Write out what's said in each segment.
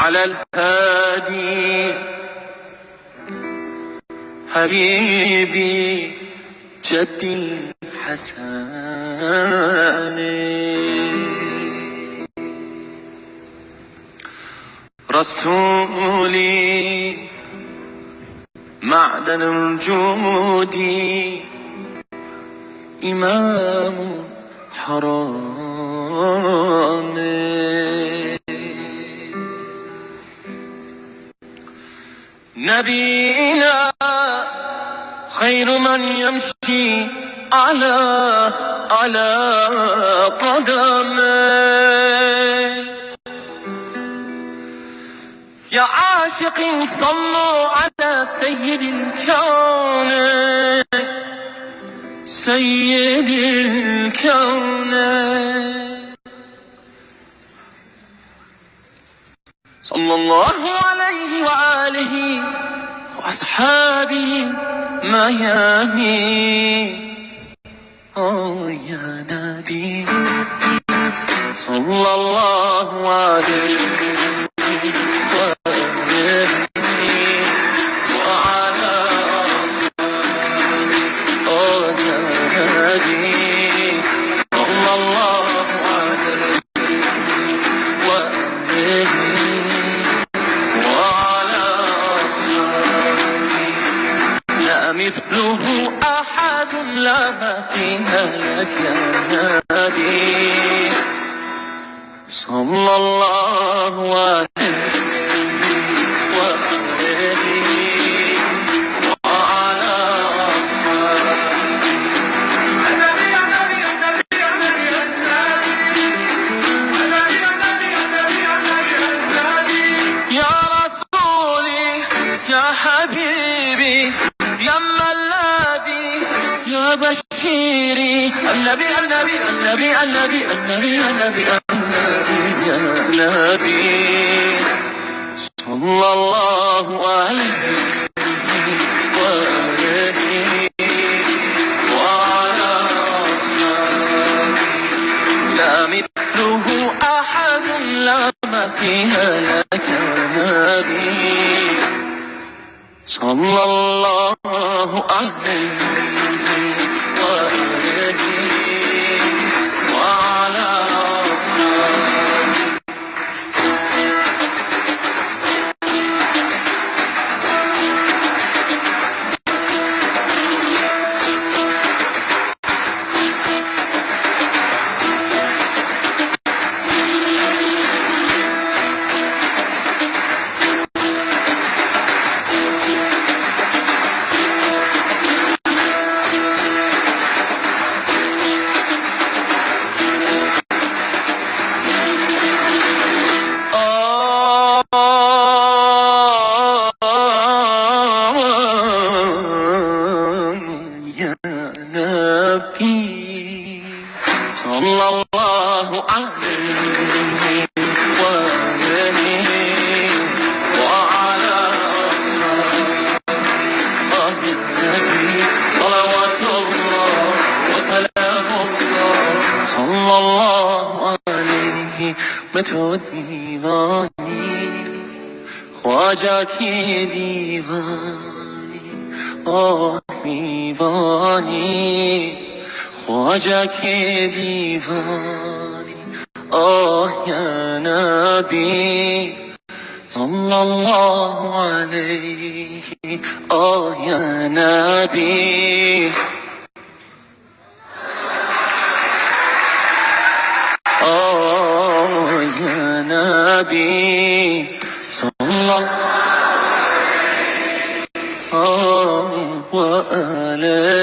على الهادي حبيبي جدي الحسن رسولي معدن الوجود إمام حرام نبينا خير من يمشي على قدمه يا عاشق صلوا على سيد الكون سيد الكون صلى الله عليه وآله وأصحابه ما يامي يا نبي صلى الله عليه مثله أحد لا مثيل لك يا نبي صلى الله عليه وعلى أصحابه يا رسولي يا حبيبي يا ملاذي يا بشيري النبي النبي النبي النبي النبي النبي يا نبي صلى الله عليه وعلى أصحابه لا مثله أحد لا مثيل لك يا نبي صلى الله عليه وعلى أصحابه صلى الله عليه وعلى أصحابه النبي صلوات الله وسلامه صلى الله عليه متو دیوانی خواجہ کی دیوانی دیوانی خواجہ کی دیوانی یا نبی صلی اللہ علیہ یا نبی یا نبی صلی اللہ وآلہ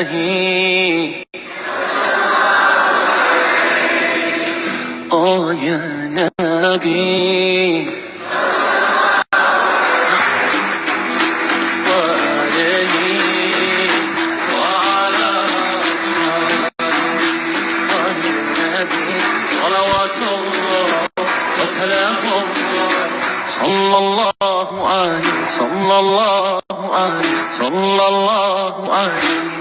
يا نبي وعلى أصحابه النبي صلوات الله وسلامه صلى الله عليه صلى الله عليه صلى الله عليه